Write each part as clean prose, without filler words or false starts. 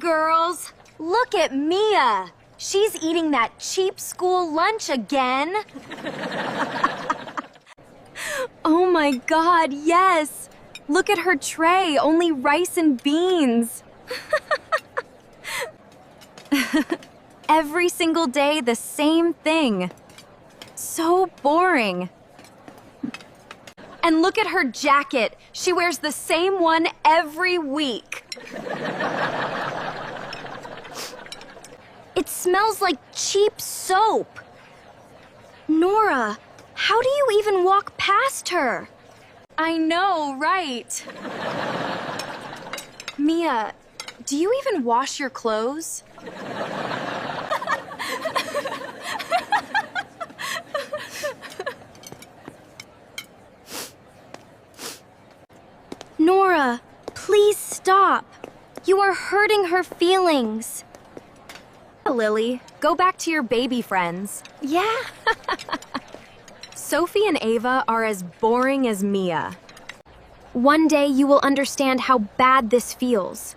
girls. Look at Mia. She's eating that cheap school lunch again. Oh my God, yes. Look at her tray, only rice and beans. Every single day, the same thing. So boring. And look at her jacket. She wears the same one every week. It smells like cheap soap. Nora, how do you even walk past her? I know, right? Mia, do you even wash your clothes? Nora, please stop. You are hurting her feelings. Lily, go back to your baby friends. Yeah. Sophie and Ava are as boring as Mia. One day you will understand how bad this feels.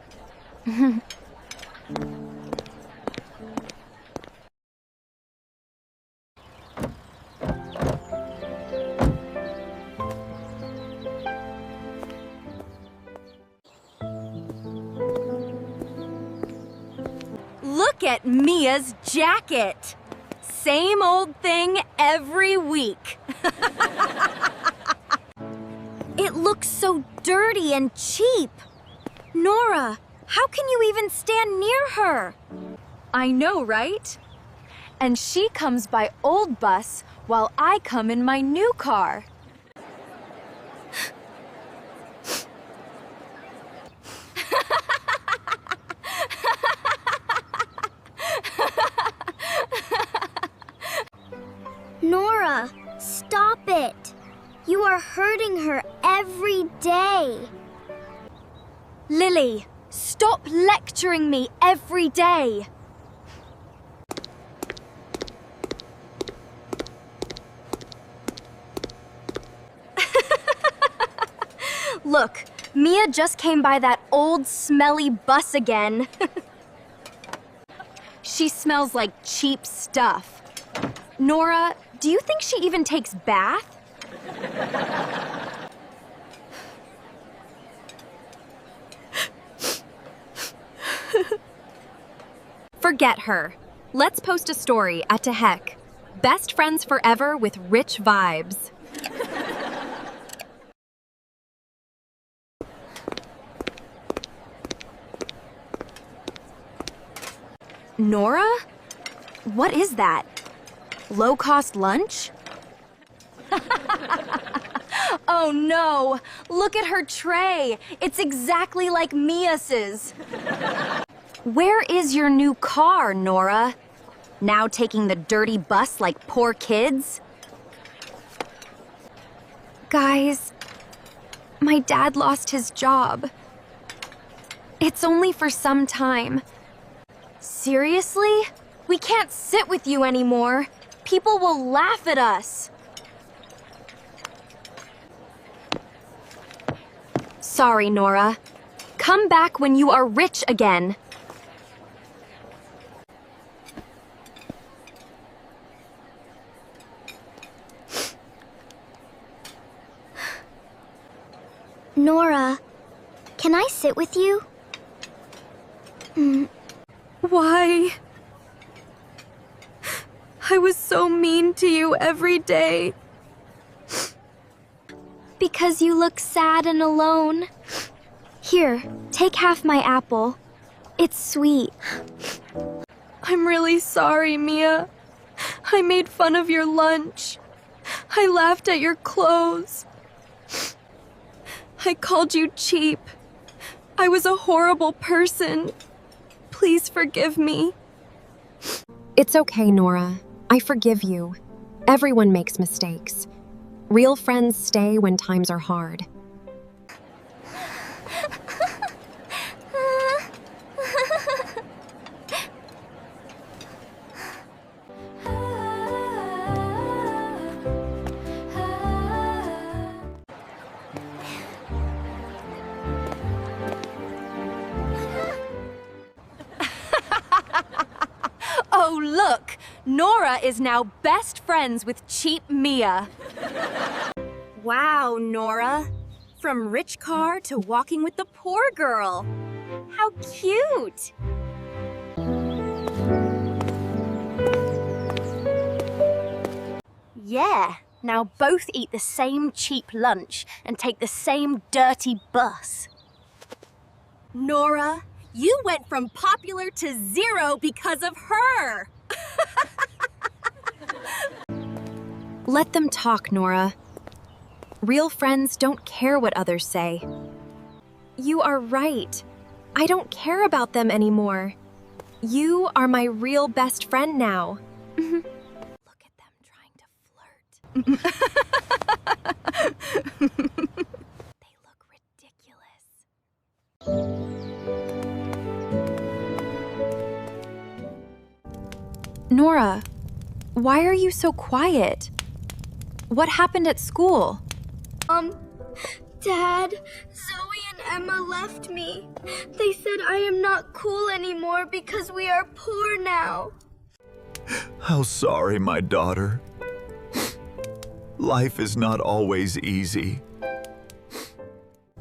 Look at Mia's jacket. Same old thing every week. It looks so dirty and cheap. Nora, how can you even stand near her? I know, right? And she comes by old bus while I come in my new car. Nora, stop it. You are hurting her every day. Lily, stop lecturing me every day. Look, Mia just came by that old smelly bus again. She smells like cheap stuff. Nora, do you think she even takes bath? Forget her. Let's post a story at To Heck. Best friends forever with rich vibes. Nora? What is that? Low-cost lunch? Oh no! Look at her tray! It's exactly like Mia's. Where is your new car, Nora? Now taking the dirty bus like poor kids? Guys, my dad lost his job. It's only for some time. Seriously? We can't sit with you anymore. People will laugh at us. Sorry, Nora. Come back when you are rich again. Nora, can I sit with you? Why? I was so mean to you every day. Because you look sad and alone. Here, take half my apple. It's sweet. I'm really sorry, Mia. I made fun of your lunch. I laughed at your clothes. I called you cheap. I was a horrible person. Please forgive me. It's okay, Nora. I forgive you. Everyone makes mistakes. Real friends stay when times are hard. Oh, look! Nora is now best friends with cheap Mia. Wow, Nora. From rich car to walking with the poor girl. How cute! Yeah, now both eat the same cheap lunch and take the same dirty bus. Nora, you went from popular to zero because of her. Let them talk, Nora. Real friends don't care what others say. You are right. I don't care about them anymore. You are my real best friend now. Look at them trying to flirt. They look ridiculous. Nora, why are you so quiet? What happened at school? Dad, Zoe and Emma left me. They said I am not cool anymore because we are poor now. How sorry, my daughter. Life is not always easy.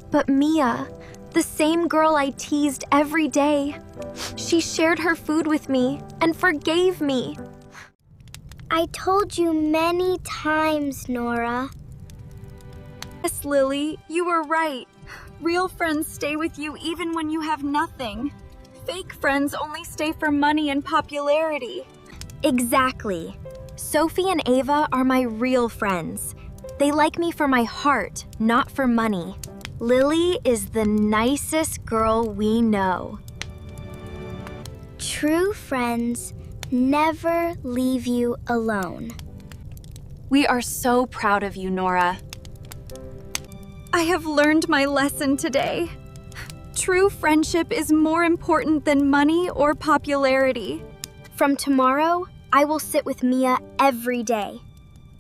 But Mia, the same girl I teased every day, she shared her food with me and forgave me. I told you many times, Nora. Yes, Lily, you were right. Real friends stay with you even when you have nothing. Fake friends only stay for money and popularity. Exactly. Sophie and Ava are my real friends. They like me for my heart, not for money. Lily is the nicest girl we know. True friends never leave you alone. We are so proud of you, Nora. I have learned my lesson today. True friendship is more important than money or popularity. From tomorrow, I will sit with Mia every day.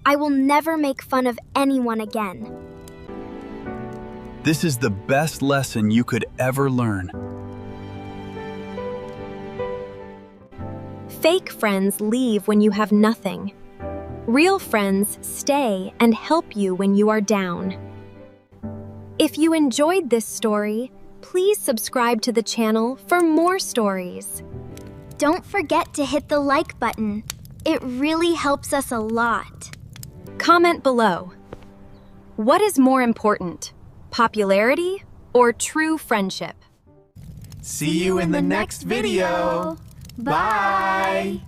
I will never make fun of anyone again. This is the best lesson you could ever learn. Fake friends leave when you have nothing. Real friends stay and help you when you are down. If you enjoyed this story, please subscribe to the channel for more stories. Don't forget to hit the like button. It really helps us a lot. Comment below. What is more important, popularity or true friendship? See you in the next video. Bye!